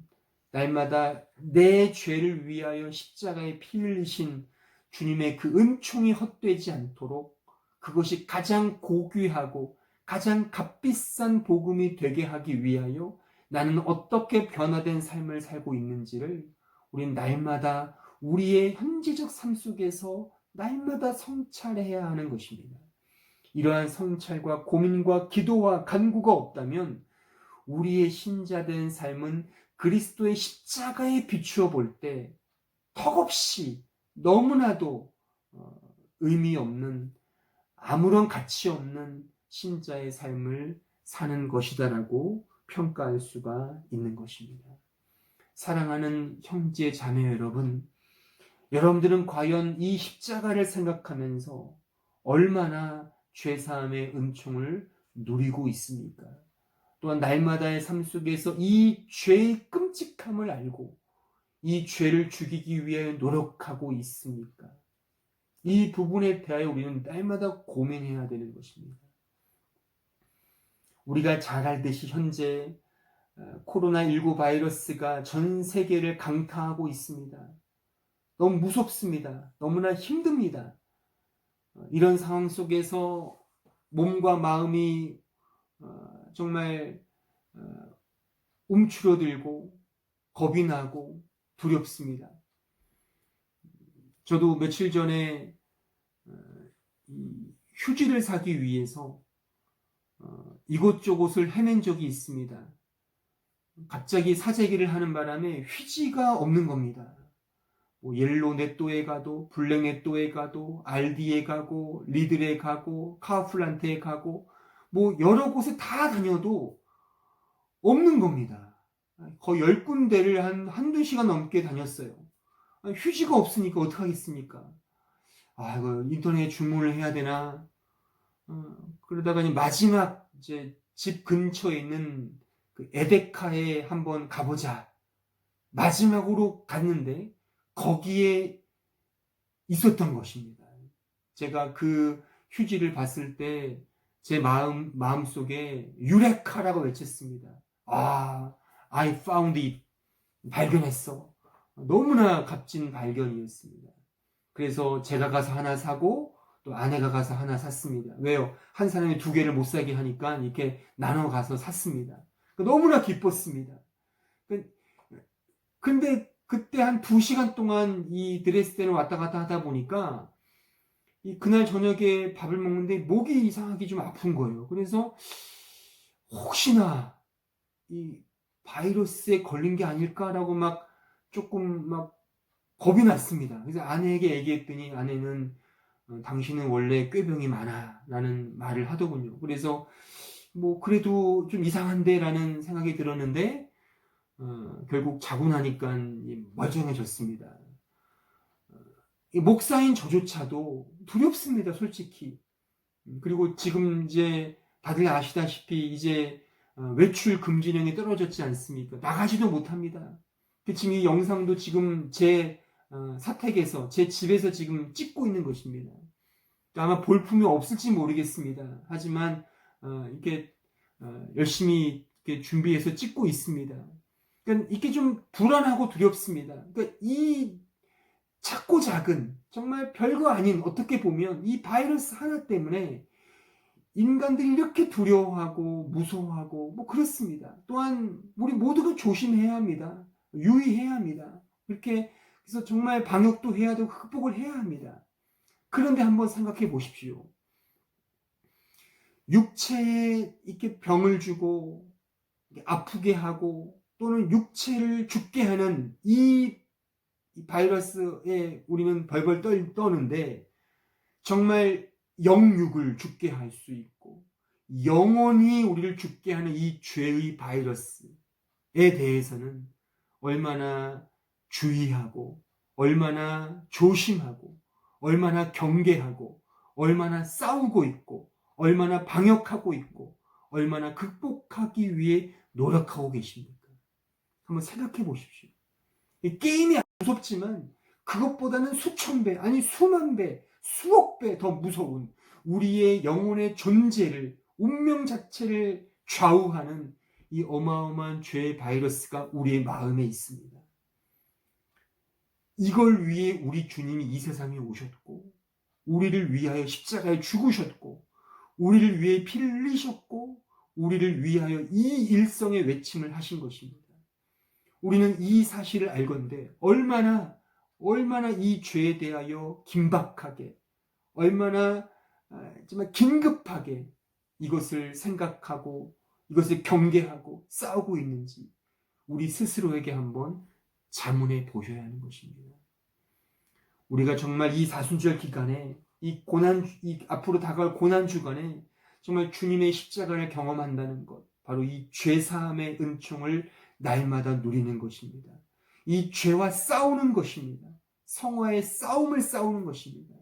날마다 내 죄를 위하여 십자가에 피 흘리신 주님의 그 은총이 헛되지 않도록 그것이 가장 고귀하고 가장 값비싼 복음이 되게 하기 위하여 나는 어떻게 변화된 삶을 살고 있는지를 우린 날마다 우리의 현재적 삶 속에서 날마다 성찰해야 하는 것입니다. 이러한 성찰과 고민과 기도와 간구가 없다면 우리의 신자된 삶은 그리스도의 십자가에 비추어 볼 때 턱없이 너무나도 의미 없는, 아무런 가치 없는 신자의 삶을 사는 것이다라고 평가할 수가 있는 것입니다. 사랑하는 형제 자매 여러분, 여러분들은 과연 이 십자가를 생각하면서 얼마나 죄사함의 은총을 누리고 있습니까? 또한 날마다의 삶 속에서 이 죄의 끔찍함을 알고 이 죄를 죽이기 위해 노력하고 있습니까? 이 부분에 대하여 우리는 날마다 고민해야 되는 것입니다. 우리가 잘 알듯이 현재 코로나19 바이러스가 전 세계를 강타하고 있습니다. 너무 무섭습니다. 너무나 힘듭니다. 이런 상황 속에서 몸과 마음이 정말 움츠러들고 겁이 나고 두렵습니다. 저도 며칠 전에 이 휴지를 사기 위해서 이곳저곳을 헤맨 적이 있습니다. 갑자기 사재기를 하는 바람에 휴지가 없는 겁니다. 뭐 옐로 넷도에 가도, 블랙 넷도에 가도, 알디에 가고, 리들에 가고, 카우플란트에 가고, 뭐 여러 곳에 다 다녀도 없는 겁니다. 거의 10군데를 한두 시간 넘게 다녔어요. 휴지가 없으니까 어떡하겠습니까? 이거 인터넷 주문을 해야 되나? 그러다가 마지막 이제 집 근처에 있는 그 에데카에 한번 가보자. 마지막으로 갔는데 거기에 있었던 것입니다. 제가 그 휴지를 봤을 때 제 마음속에 유레카라고 외쳤습니다. I found it. 발견했어. 너무나 값진 발견이었습니다. 그래서 제가 가서 하나 사고 또 아내가 가서 하나 샀습니다. 왜요? 한 사람이 두 개를 못 사게 하니까 이렇게 나눠 가서 샀습니다. 너무나 기뻤습니다. 근데 그때 한 2시간 동안 이 드레스덴을 왔다 갔다 하다 보니까 그날 저녁에 밥을 먹는데 목이 이상하게 좀 아픈 거예요. 그래서 혹시나 이 바이러스에 걸린 게 아닐까라고 조금 겁이 났습니다. 그래서 아내에게 얘기했더니 아내는 당신은 원래 꾀병이 많아 라는 말을 하더군요. 그래서 그래도 좀 이상한데 라는 생각이 들었는데 결국 자고 나니까 멀쩡해졌습니다. 목사인 저조차도 두렵습니다, 솔직히. 그리고 지금 이제 다들 아시다시피 이제 외출 금지령이 떨어졌지 않습니까? 나가지도 못합니다. 지금 이 영상도 지금 제 사택에서, 제 집에서 지금 찍고 있는 것입니다. 아마 볼품이 없을지 모르겠습니다. 하지만 이렇게 열심히 이렇게 준비해서 찍고 있습니다. 그러니까 이게 좀 불안하고 두렵습니다. 그러니까 이 작고 작은 정말 별거 아닌 어떻게 보면 이 바이러스 하나 때문에 인간들이 이렇게 두려워하고 무서워하고 그렇습니다. 또한 우리 모두가 조심해야 합니다. 유의해야 합니다. 그래서 정말 방역도 해야 되고 극복을 해야 합니다. 그런데 한번 생각해 보십시오. 육체에 이렇게 병을 주고 아프게 하고 또는 육체를 죽게 하는 이 바이러스에 우리는 벌벌 떠는데 정말 영육을 죽게 할 수 있고 영원히 우리를 죽게 하는 이 죄의 바이러스에 대해서는 얼마나 주의하고 얼마나 조심하고 얼마나 경계하고 얼마나 싸우고 있고 얼마나 방역하고 있고 얼마나 극복하기 위해 노력하고 계십니까? 한번 생각해 보십시오. 이 게임이 무섭지만 그것보다는 수천 배, 아니 수만 배, 수억 배 더 무서운 우리의 영혼의 존재를, 운명 자체를 좌우하는 이 어마어마한 죄의 바이러스가 우리의 마음에 있습니다. 이걸 위해 우리 주님이 이 세상에 오셨고 우리를 위하여 십자가에 죽으셨고 우리를 위해 피를 흘리셨고 우리를 위하여 이 일성의 외침을 하신 것입니다. 우리는 이 사실을 알건대 얼마나 이 죄에 대하여 긴박하게 얼마나 정말 긴급하게 이것을 생각하고 이것을 경계하고 싸우고 있는지 우리 스스로에게 한번 자문해 보셔야 하는 것입니다. 우리가 정말 이 사순절 기간에 이 앞으로 다가올 고난 주간에 정말 주님의 십자가를 경험한다는 것, 바로 이 죄사함의 은총을 날마다 누리는 것입니다. 이 죄와 싸우는 것입니다. 성화의 싸움을 싸우는 것입니다.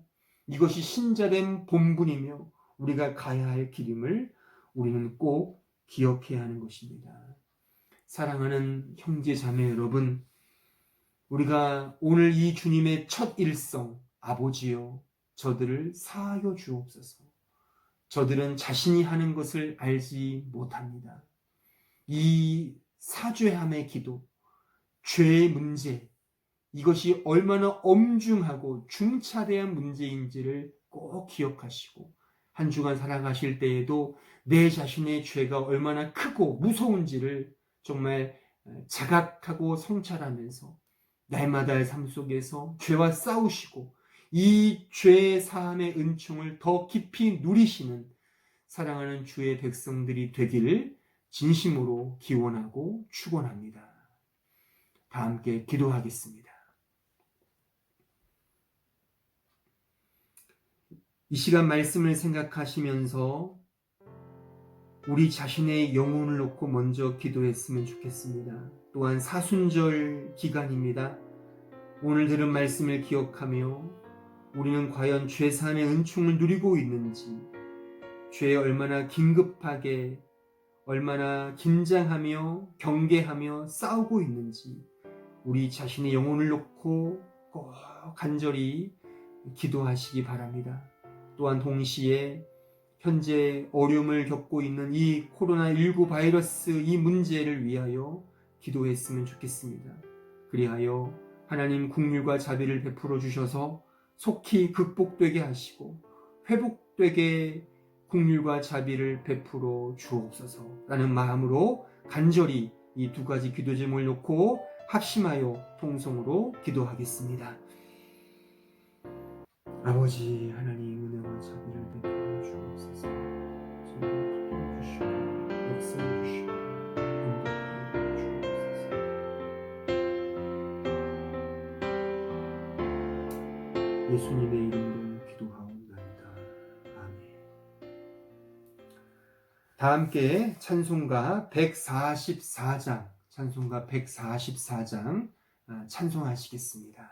이것이 신자된 본분이며 우리가 가야 할 길임을 우리는 꼭 기억해야 하는 것입니다. 사랑하는 형제 자매 여러분, 우리가 오늘 이 주님의 첫 일성, 아버지여 저들을 사하여 주옵소서. 저들은 자신이 하는 것을 알지 못합니다. 이 사죄함의 기도, 죄의 문제, 이것이 얼마나 엄중하고 중차대한 문제인지를 꼭 기억하시고 한 주간 살아가실 때에도 내 자신의 죄가 얼마나 크고 무서운지를 정말 자각하고 성찰하면서 날마다의 삶 속에서 죄와 싸우시고 이 죄 사함의 은총을 더 깊이 누리시는 사랑하는 주의 백성들이 되기를 진심으로 기원하고 축원합니다. 다 함께 기도하겠습니다. 이 시간 말씀을 생각하시면서 우리 자신의 영혼을 놓고 먼저 기도했으면 좋겠습니다. 또한 사순절 기간입니다. 오늘 들은 말씀을 기억하며 우리는 과연 죄사함의 은총을 누리고 있는지, 죄에 얼마나 긴급하게, 얼마나 긴장하며 경계하며 싸우고 있는지 우리 자신의 영혼을 놓고 꼭 간절히 기도하시기 바랍니다. 또한 동시에 현재 어려움을 겪고 있는 이 코로나19 바이러스 이 문제를 위하여 기도했으면 좋겠습니다. 그리하여 하나님 긍휼과 자비를 베풀어 주셔서 속히 극복되게 하시고 회복되게 긍휼과 자비를 베풀어 주옵소서라는 마음으로 간절히 이 두 가지 기도 제목을 놓고 합심하여 통성으로 기도하겠습니다. 아버지 하나님, 은혜와 자비를 베풀어 주옵소서. 저희를 붙들어 주시고 역사해 주시고 인도하여 주옵소서. 예수님의 이름으로 기도하옵나이다. 아멘. 다 함께 찬송가 144장, 찬송가 144장 찬송하시겠습니다.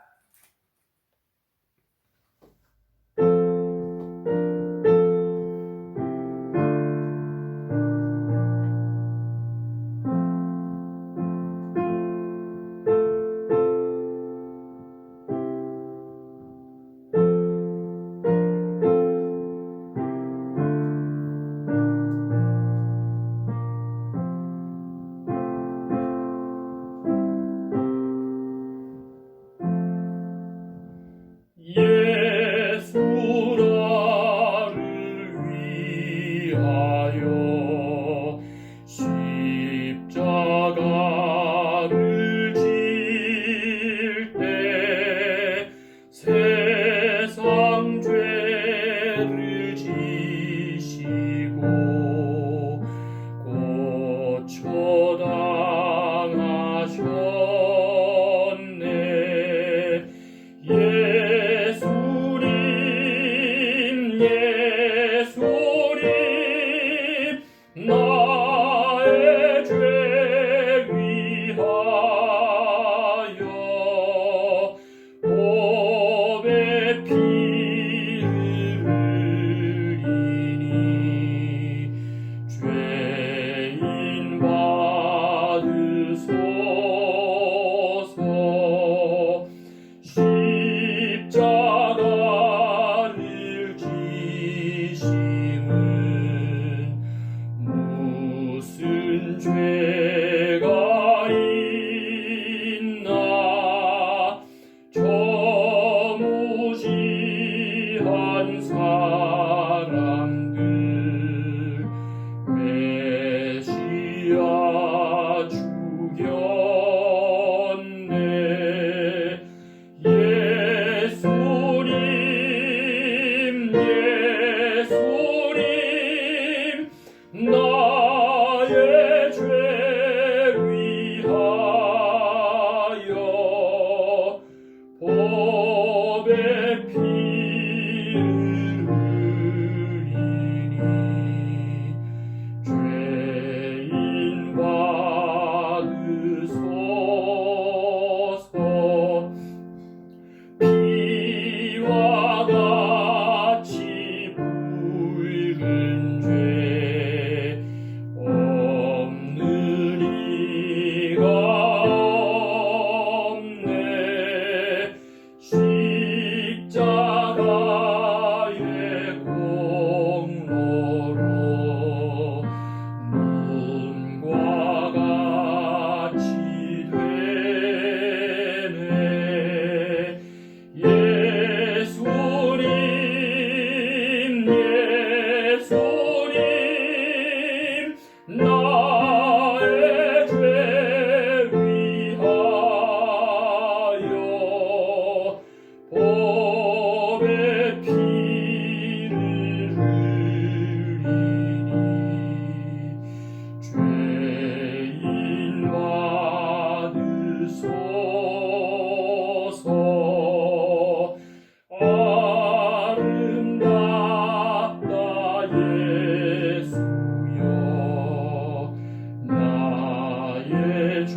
나의 죄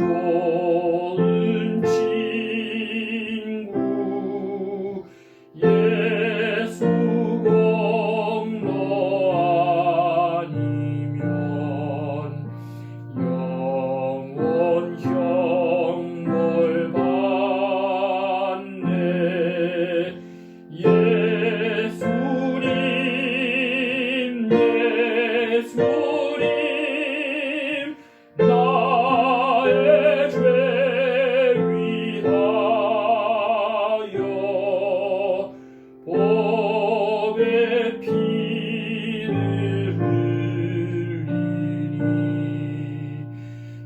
좋은 친구 예수 공로 아니면 영원형 뭘 받네. 예수님 나의 죄 위하여 복의 피를 흘리니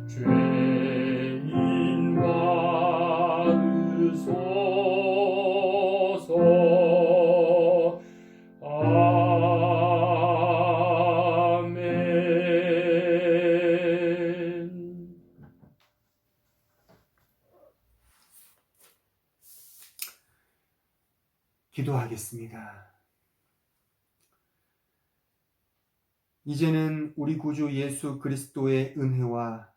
죄인 받으소서. 아멘. 기도하겠습니다. 이제는 우리 구주 예수 그리스도의 은혜와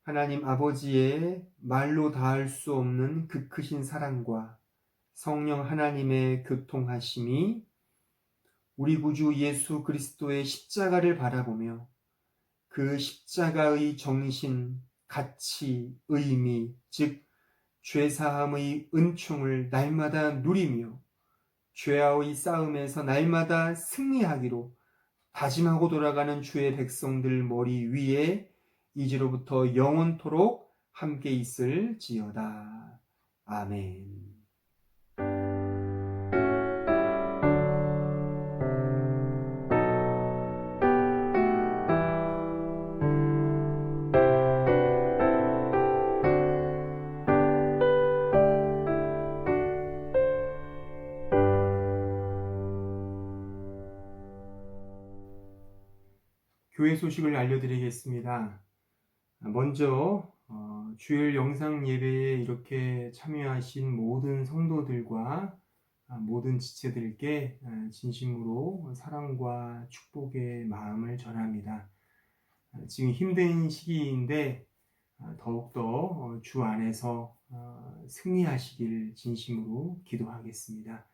하나님 아버지의 말로 다할 수 없는 그 크신 사랑과 성령 하나님의 교통하심이 우리 구주 예수 그리스도의 십자가를 바라보며 그 십자가의 정신, 가치, 의미, 즉 죄사함의 은총을 날마다 누리며 죄와의 싸움에서 날마다 승리하기로 다짐하고 돌아가는 주의 백성들 머리 위에 이제로부터 영원토록 함께 있을지어다. 아멘. 교회 소식을 알려드리겠습니다. 먼저 주일 영상 예배에 이렇게 참여하신 모든 성도들과 모든 지체들께 진심으로 사랑과 축복의 마음을 전합니다. 지금 힘든 시기인데 더욱더 주 안에서 승리하시길 진심으로 기도하겠습니다.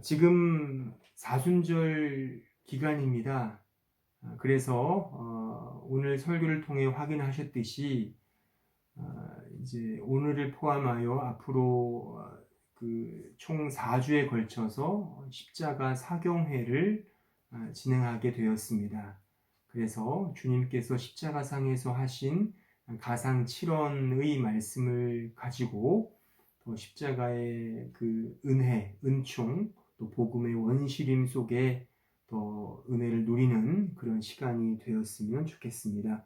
지금 사순절 기간입니다. 그래서 오늘 설교를 통해 확인하셨듯이 이제 오늘을 포함하여 앞으로 총 4주에 걸쳐서 십자가 사경회를 진행하게 되었습니다. 그래서 주님께서 십자가상에서 하신 가상 7원의 말씀을 가지고 또 십자가의 그 은혜, 은총, 또 복음의 원시림 속에 더 은혜를 누리는 그런 시간이 되었으면 좋겠습니다.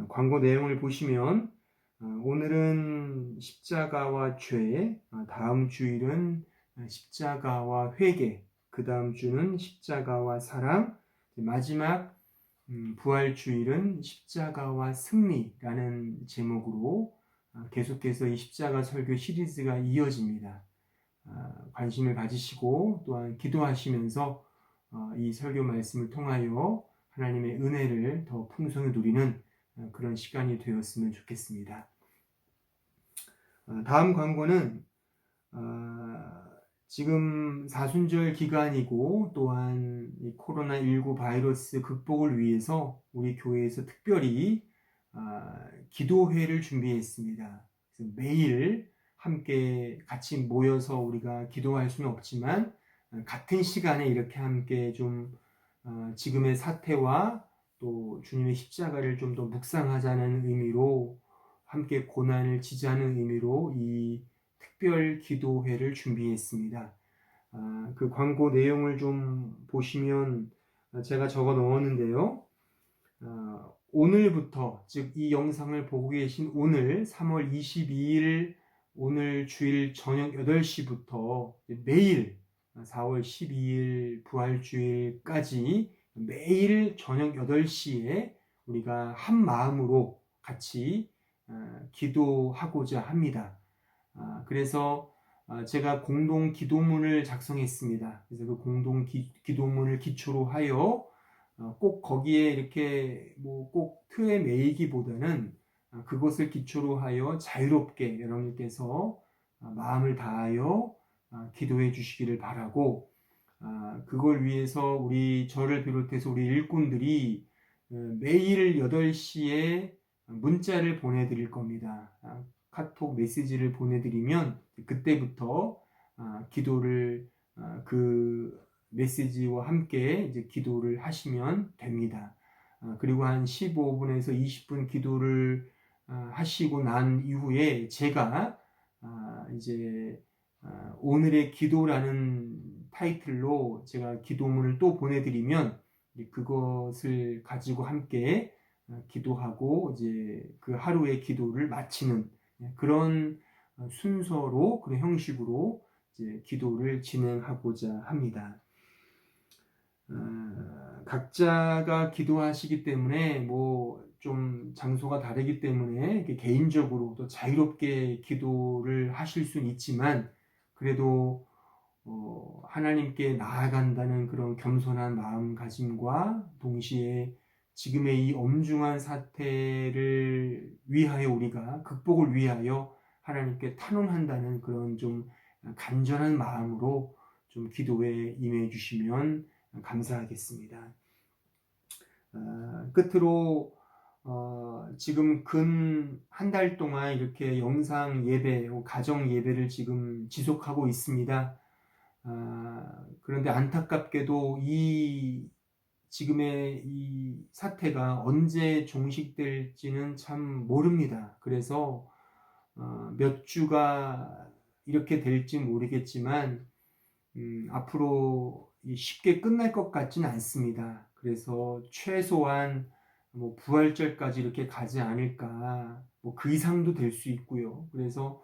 광고 내용을 보시면 오늘은 십자가와 죄, 다음 주일은 십자가와 회개, 그 다음 주는 십자가와 사랑, 마지막 부활주일은 십자가와 승리라는 제목으로 계속해서 이 십자가 설교 시리즈가 이어집니다. 관심을 가지시고 또한 기도하시면서 이 설교 말씀을 통하여 하나님의 은혜를 더 풍성히 누리는 그런 시간이 되었으면 좋겠습니다. 다음 광고는 지금 사순절 기간이고 또한 이 코로나19 바이러스 극복을 위해서 우리 교회에서 특별히 기도회를 준비했습니다. 그래서 매일 함께 같이 모여서 우리가 기도할 수는 없지만 같은 시간에 이렇게 함께 좀 지금의 사태와 또 주님의 십자가를 좀 더 묵상하자는 의미로 함께 고난을 지지하는 의미로 이 특별 기도회를 준비했습니다. 그 광고 내용을 좀 보시면 제가 적어 넣었는데요. 오늘부터, 즉 이 영상을 보고 계신 오늘 3월 22일 오늘 주일 저녁 8시부터 매일 4월 12일 부활주일까지 매일 저녁 8시에 우리가 한 마음으로 같이 기도하고자 합니다. 그래서 제가 공동 기도문을 작성했습니다. 그래서 그 공동 기도문을 기초로 하여 꼭 거기에 이렇게 뭐 꼭 틀에 매이기보다는 그것을 기초로 하여 자유롭게 여러분께서 마음을 다하여 기도해 주시기를 바라고, 그걸 위해서 저를 비롯해서 우리 일꾼들이 매일 8시에 문자를 보내드릴 겁니다. 카톡 메시지를 보내드리면 그때부터 기도를 그 메시지와 함께 이제 기도를 하시면 됩니다. 그리고 한 15분에서 20분 기도를 하시고 난 이후에 제가 이제 오늘의 기도라는 타이틀로 제가 기도문을 또 보내드리면 그것을 가지고 함께 기도하고 이제 그 하루의 기도를 마치는 그런 순서로, 그런 형식으로 이제 기도를 진행하고자 합니다. 각자가 기도하시기 때문에 좀 장소가 다르기 때문에 개인적으로 또 자유롭게 기도를 하실 수는 있지만, 그래도 하나님께 나아간다는 그런 겸손한 마음가짐과 동시에 지금의 이 엄중한 사태를 위하여, 우리가 극복을 위하여 하나님께 탄원한다는 그런 좀 간절한 마음으로 좀 기도에 임해 주시면 감사하겠습니다. 끝으로 지금 근 한 달 동안 이렇게 영상 예배, 가정 예배를 지금 지속하고 있습니다. 그런데 안타깝게도 지금의 이 사태가 언제 종식될지는 참 모릅니다. 그래서 몇 주가 이렇게 될지 모르겠지만 앞으로 쉽게 끝날 것 같지는 않습니다. 그래서 최소한 부활절까지 이렇게 가지 않을까, 그 이상도 될 수 있고요. 그래서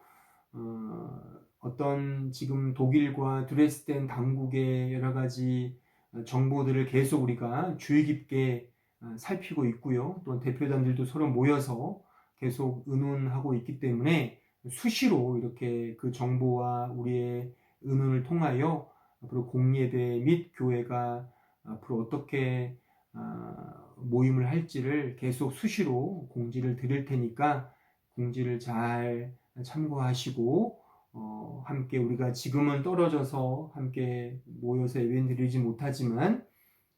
어떤 지금 독일과 드레스덴 당국의 여러 가지 정보들을 계속 우리가 주의 깊게 살피고 있고요. 또 대표단들도 서로 모여서 계속 의논하고 있기 때문에 수시로 이렇게 그 정보와 우리의 의논을 통하여 앞으로 공예대 및 교회가 앞으로 어떻게 모임을 할지를 계속 수시로 공지를 드릴 테니까 공지를 잘 참고하시고 함께, 우리가 지금은 떨어져서 함께 모여서 예배 드리지 못하지만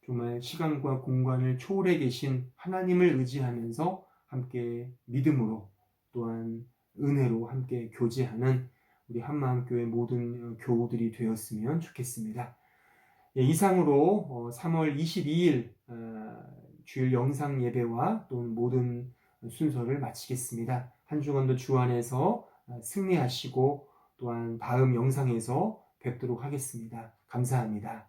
정말 시간과 공간을 초월해 계신 하나님을 의지하면서 함께 믿음으로 또한 은혜로 함께 교제하는 우리 한마음교회 모든 교우들이 되었으면 좋겠습니다. 이상으로 3월 22일 주일 영상 예배와 또 모든 순서를 마치겠습니다. 한 주간도 주 안에서 승리하시고 또한 다음 영상에서 뵙도록 하겠습니다. 감사합니다.